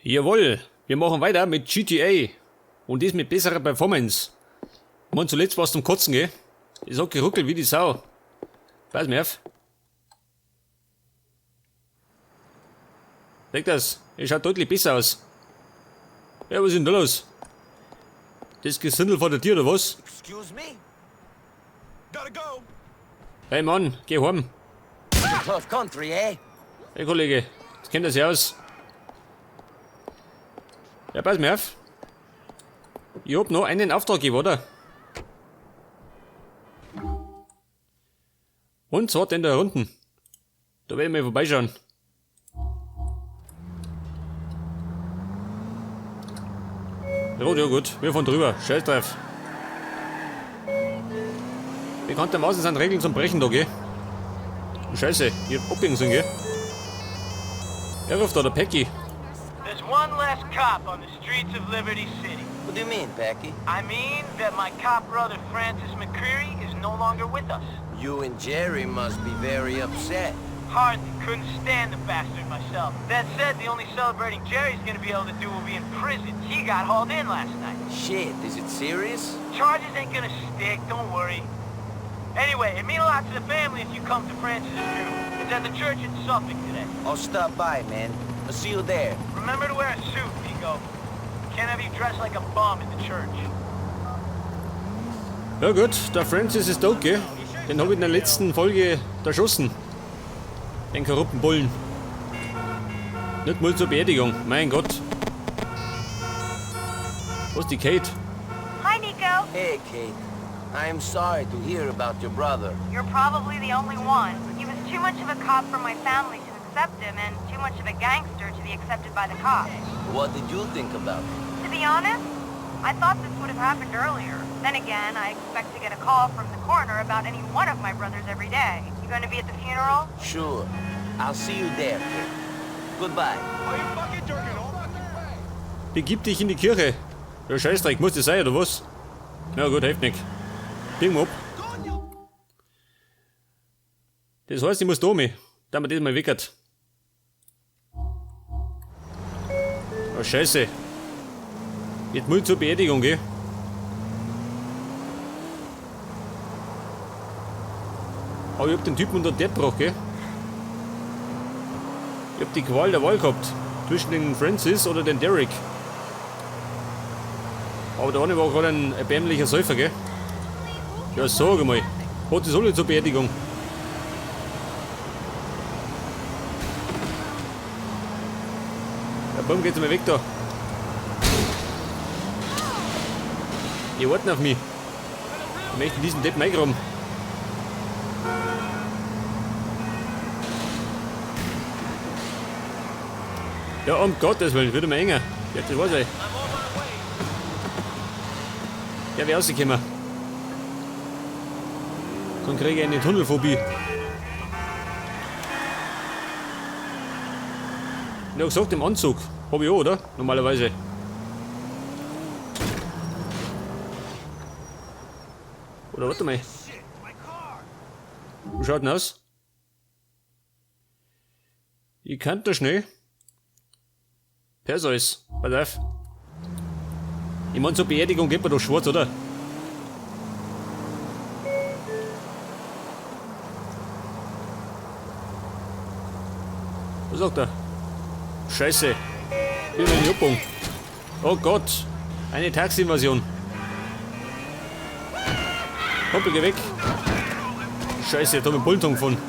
Jawohl, wir machen weiter mit GTA. Und das mit besserer Performance. Man, zuletzt war's zum Kotzen, gell? Das hat geruckelt wie die Sau. Pass mir auf. Seht das? Es schaut deutlich besser aus. Ja, was ist denn da los? Das Gesindel vor der Tür, oder was? Excuse me? Gotta go. Hey Mann, geh heim. Tough country, eh? Hey Kollege, das kennt das ja aus. Ja, pass mir auf. Ich hab noch einen Auftraggeber, oder? Und zwar den da unten. Da werde ich mal vorbeischauen. Ja gut, wir fahren drüber. Scheiß drauf. Bekanntermaßen sind Regeln zum Brechen da, gell? Scheiße, ich hab abbiegen sollen, gell? Er ruft da, der Päcki. There's one less cop on the streets of Liberty City. What do you mean, Packy? I mean that my cop brother Francis McCreary is no longer with us. You and Jerry must be very upset. Hardly. Couldn't stand the bastard myself. That said, the only celebrating Jerry's gonna be able to do will be in prison. He got hauled in last night. Shit, is it serious? Charges ain't gonna stick, don't worry. Anyway, it means a lot to the family if you come to Francis' funeral. It's at the church in Suffolk today. I'll stop by, man. I'll see you there. Remember to wear a suit, Pico. Can't have you dressed like a bum in the church. Ja gut, der Francis ist tot, gell? Den hab ich in der letzten Folge erschossen. Den korrupten Bullen. Nicht mal zur Beerdigung, mein Gott. Wo ist die Kate? Hi, Nico. Hey, Kate. I am sorry to hear about your brother. You're probably the only one. He was too much of a cop for my family to accept him, and too much of a gangster to be accepted by the cops. What did you think about it? To be honest, I thought this would have happened earlier. Then again, I expect to get a call from the coroner about any one of my brothers every day. You going to be at the funeral? Sure. I'll see you there, Kate. Goodbye. Begib dich in die Kirche. Ja, Scheißdreck, muss das sein, oder was? Na gut, hilft nicht. Biegen wir ab. Das heißt, ich muss da mit, da man das mal weckert. Oh, Scheiße. Jetzt muss ich zur Beerdigung, gell? Aber ich hab den Typen unter Dead gebracht, gell? Ich hab die Qual der Wahl gehabt. Zwischen den Francis oder den Derek. Aber der eine war gerade ein erbärmlicher Säufer, gell? Ja, sag mal. Hat das alle zur Beerdigung? Ja, bumm, geht's mal weg da. Die warten auf mich. Ich möchte diesen Depp reingraben. Ja, um Gottes Willen, wird immer enger. Ja, das war's ey. Ja, wie rausgekommen. Dann kriege ich eine Tunnelphobie. Ja, gesagt, im Anzug. Hab ich auch, oder? Normalerweise. Oder warte mal. Wie schaut denn aus? Ich kann da schnell. Perseus, pass auf. Ich mein, zur Beerdigung geht man doch schwarz, oder? Was sagt er? Scheiße. Ich bin in die Juppung. Oh Gott. Eine Taxi-Invasion. Hoppel, geh weg. Scheiße, jetzt hab ich einen Bullenton gefunden.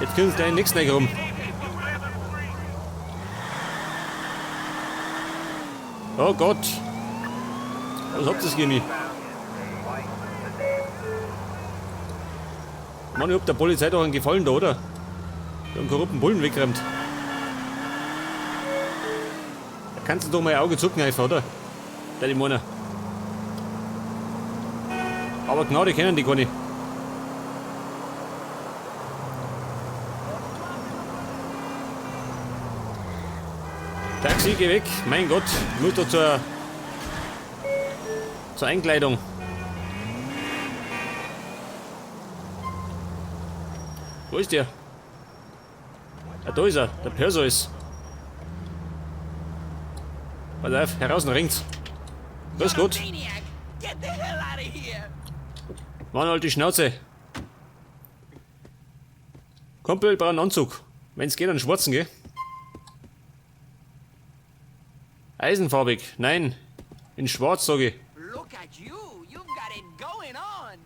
Jetzt kriegen sie gleich den nächsten rum. Oh Gott. Was habt ihr das nicht? Mann, ich hab der Polizei doch einen Gefallen da, oder? Die haben einen korrupten Bullen weggeräumt. Da kannst du doch mal ein Auge zucken einfach, oder? Der die Männer. Aber Gnade kennen die gar nicht. Taxi, geh weg. Mein Gott, ich muss doch zur Einkleidung. Wo ist der? Ah, da ist er, der Perseus. Pass auf, heraus und ringt's. Los, gut. Maniac! Get the hell out of here! Mann, halt die Schnauze. Kumpel, brauch einen Anzug. Wenn's geht, einen schwarzen, gell? Eisenfarbig. Nein. In schwarz, sage ich. Look at you! You've got it going on!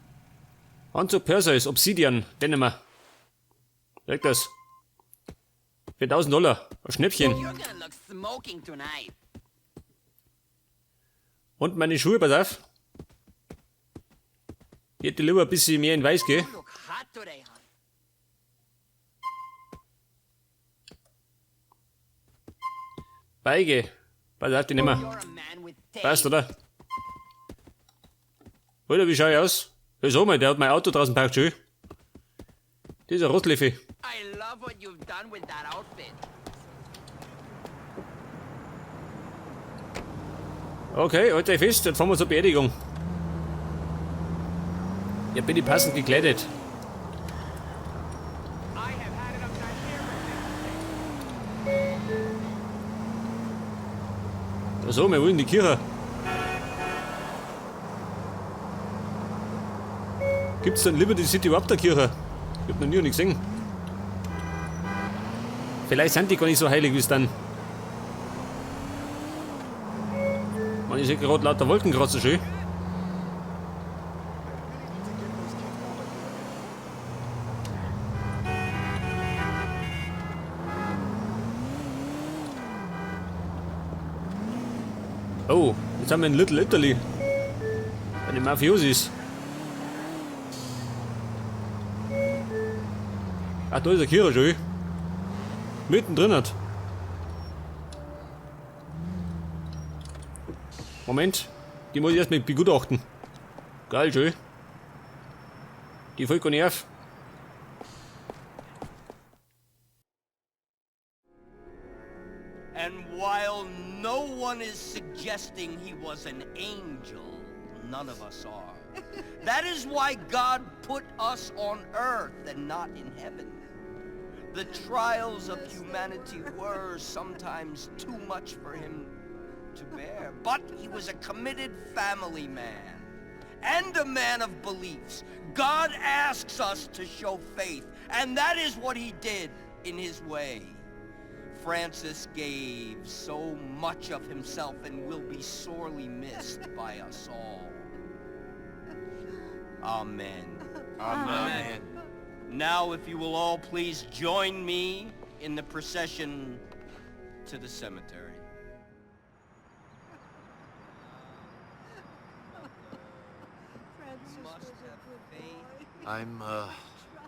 Anzug Perseus, Obsidian, Dänemark. Leg das. Für $1000. Ein Schnäppchen. You're gonna look smoking tonight. Und meine Schuhe, pass auf. Ich hätte lieber ein bisschen mehr in weiß, gell? You look hot today, hon. Beige. Pass auf, die nehmen wir. You're a man with taste. Passt, oder? Oder, wie schau ich aus? Ja, so mal, der hat mein Auto draußen parkt, schön. Dieser Rottliffe. I love what you've done with that outfit. Okay, halt euch fest, jetzt fahren wir zur Beerdigung. Ja, bin ich passend gekleidet. So, wir wollen in die Kirche. Gibt's dann Liberty City überhaupt eine Kirche? Ich hab noch nie gesehen. Vielleicht sind die gar nicht so heilig wie es dann. Man, ich sehe gerade lauter Wolkenkratzer schön. Oh, jetzt haben wir in Little Italy. Bei den Mafiosis. Ach, da ist eine Kirche schön. Mittendrin hat. Moment, die muss ich erst mal begutachten. Geil, schön. Die fällt gar nicht auf. And while no one is suggesting he was an angel, none of us are. That is why God put us on earth and not in heaven. The trials of humanity were sometimes too much for him to bear, but he was a committed family man and a man of beliefs. God asks us to show faith, and that is what he did in his way. Francis gave so much of himself and will be sorely missed by us all. Amen. Amen. Now, if you will all please join me in the procession to the cemetery. I'm,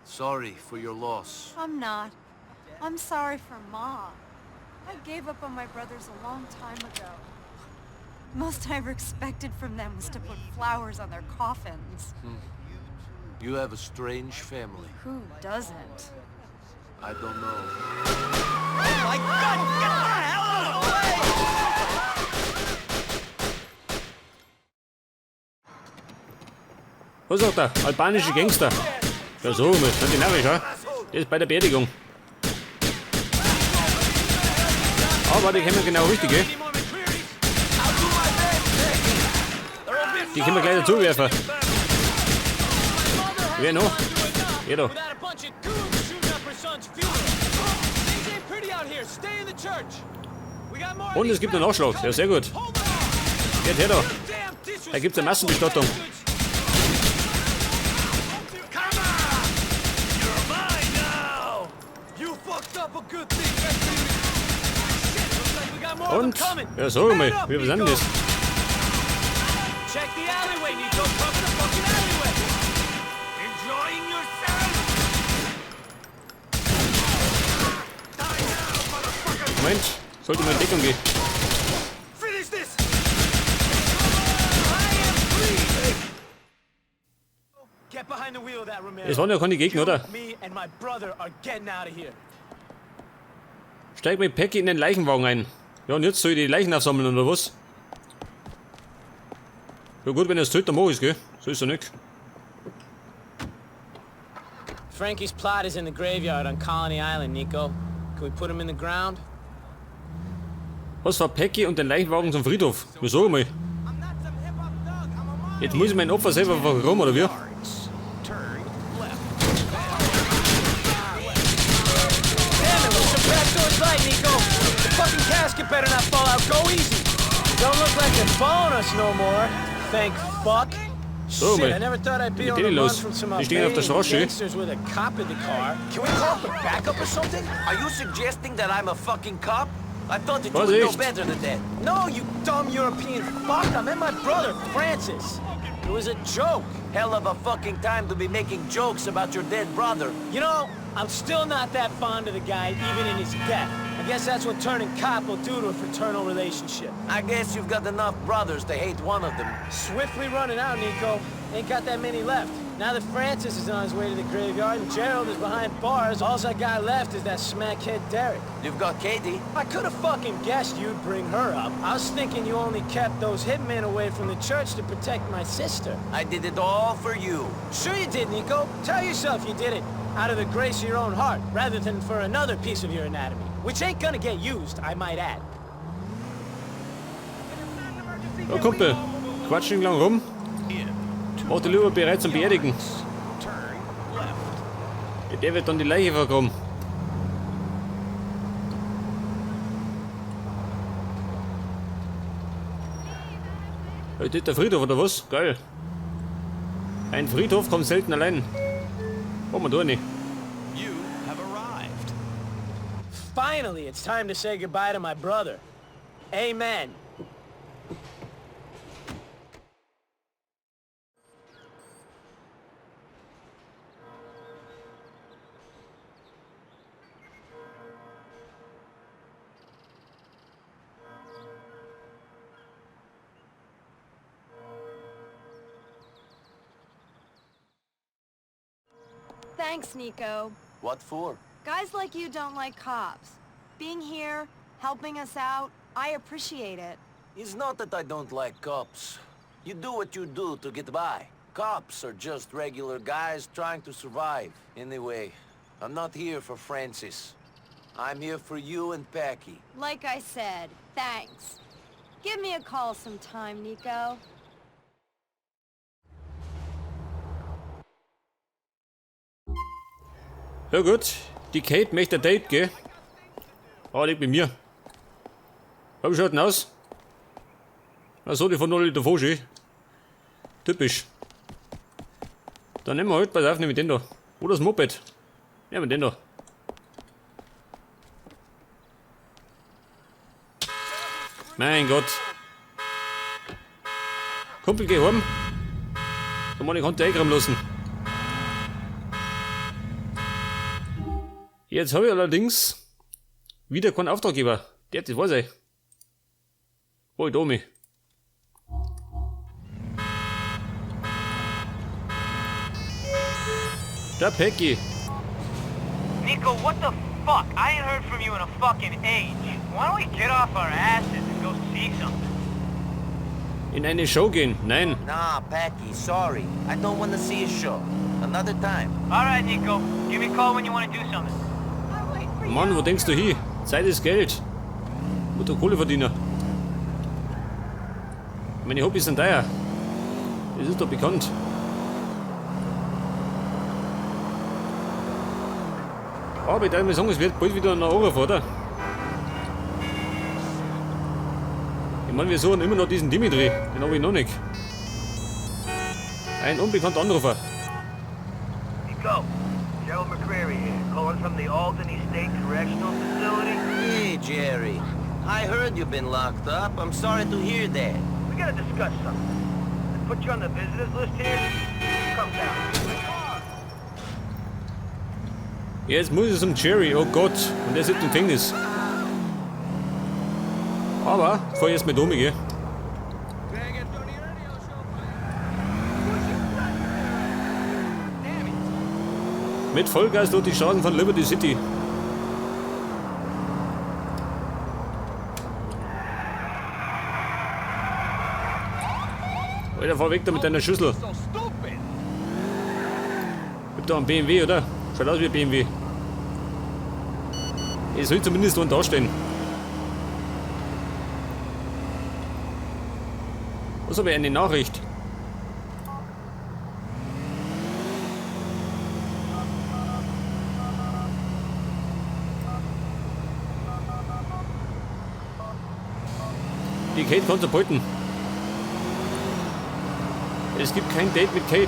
sorry for your loss. I'm not. I'm sorry for Mom. I gave up on my brothers a long time ago. Most I ever expected from them was to put flowers on their coffins. You have a strange family. Who doesn't? I don't know. Oh my God! Get the hell out of the way! Was sagt der? Albanische Gangster. Ja so, wir sind die narrisch, ja? Der ist bei der Beerdigung. Aber die können wir genau richtig, gell? Die können wir gleich dazuwerfen. Wer noch? Wer da? Und es gibt einen Nachschlag. Ja, sehr gut. Geht her da. Da gibt es eine Massenbestattung. Und? Ja, so mal. Wie was denn das? Check the alleyway, Nico. Cover the fucking alleyway. Enjoying yourself? Moment. Sollte mal in Deckung gehen. Finish this. Get behind the wheel of that Romero. Es waren ja keine Gegner, oder? Me and my brother are getting out of here. Steig mit Päcki in den Leichenwagen ein. Ja, und jetzt soll ich die Leichen aufsammeln, oder was? Ja gut, wenn er es tut, dann mach ich's, gell? So ist er nicht. Frankie's plot is in the graveyard on Colony Island, Nico. Can we put him in the ground? Was war Peggy und den Leichenwagen zum Friedhof? Wieso mal? Jetzt muss ich mein Opfer selber warum, oder wie? Damn it, what's the back door's light, Nico? The fucking casket better not fall out. Go easy. Don't look like they're following us no more. Thank fuck. So, Shit, I mate. never thought I'd be Mit on the denen run los? from some Die stehen auf der Albanian Straße. gangsters with a cop in the car. Can we call for backup or something? Are you suggesting that I'm a fucking cop? I thought that you Was would know echt? better than that. No, you dumb European fuck. I met my brother, Francis. It was a joke. Hell of a fucking time to be making jokes about your dead brother. You know, I'm still not that fond of the guy, even in his death. I guess that's what turning cop will do to a fraternal relationship. I guess you've got enough brothers to hate one of them. Swiftly running out, Nico. Ain't got that many left. Now that Francis is on his way to the graveyard and Gerald is behind bars, all I got left is that smackhead Derek. You've got Katie. I could have fucking guessed you'd bring her up. I was thinking you only kept those hitmen away from the church to protect my sister. I did it all for you. Sure you did, Nico. Tell yourself you did it out of the grace of your own heart, rather than for another piece of your anatomy, which ain't gonna get used, I might add. Ja, Kumpel, quatsch nicht lang rum. Mach dich lieber bereit zum Beerdigen. Der wird dann die Leiche vergraben. Das ist der Friedhof, oder was? Geil. Ein Friedhof kommt selten allein. Brauchen wir da nicht. Finally, it's time to say goodbye to my brother. Amen. Thanks, Nico. What for? Guys like you don't like cops. Being here, helping us out, I appreciate it. It's not that I don't like cops. You do what you do to get by. Cops are just regular guys trying to survive. Anyway, I'm not here for Francis. I'm here for you and Packy. Like I said, thanks. Give me a call sometime, Nico. Ja gut, die Kate möchte ein Date, gell? Ah, liegt bei mir. Wie schaut denn aus? Achso, die von 0 davor schon. Typisch. Dann nehmen wir halt, pass auf, nehmen wir den da. Oder das Moped. Nehmen wir den da. Mein Gott. Kumpel, geh heim. Da muss ich Hand eingraben lassen. Jetzt habe ich allerdings wieder keinen Auftraggeber. Der, das weiß ich. Oh, Domi. Der Peggy. Nico, what the fuck? I ain't heard from you in a fucking age. Why don't we get off our asses and go see something? In eine Show gehen? Nein. Nah, Packy, sorry. I don't want to see a show. Another time. Alright, Nico. Give me a call when you want to do something. I'll wait for you. Mann, wo denkst du hin? Zeit ist Geld. Guter Kohleverdiener. Meine Hobbys sind teuer. Das ist doch bekannt. Aber ich darf mal sagen, es wird bald wieder nach Ohren, oder? Ich meine, wir suchen immer noch diesen Dimitri. Den habe ich noch nicht. Ein unbekannter Anrufer. Nico, Gerald McCreary here, calling from the Albany State Correctional Facility. Hey, Jerry. I heard you've been locked up. I'm sorry to hear that. We gotta discuss something. I put you on the visitors list here. Come down. Jetzt muss es zum Jerry, oh Gott. Und der sitzt im Gefängnis. Aber, fahr erst mit um, gell? Mit Vollgas durch die Straßen von Liberty City. Alter, fahr weg da mit deiner Schüssel. Gibt da einen BMW, oder? Schaut aus wie ein BMW. Es soll zumindest unten dastehen. Was habe ich eine Nachricht? Die Kate kann es behalten. Es gibt kein Date mit Kate.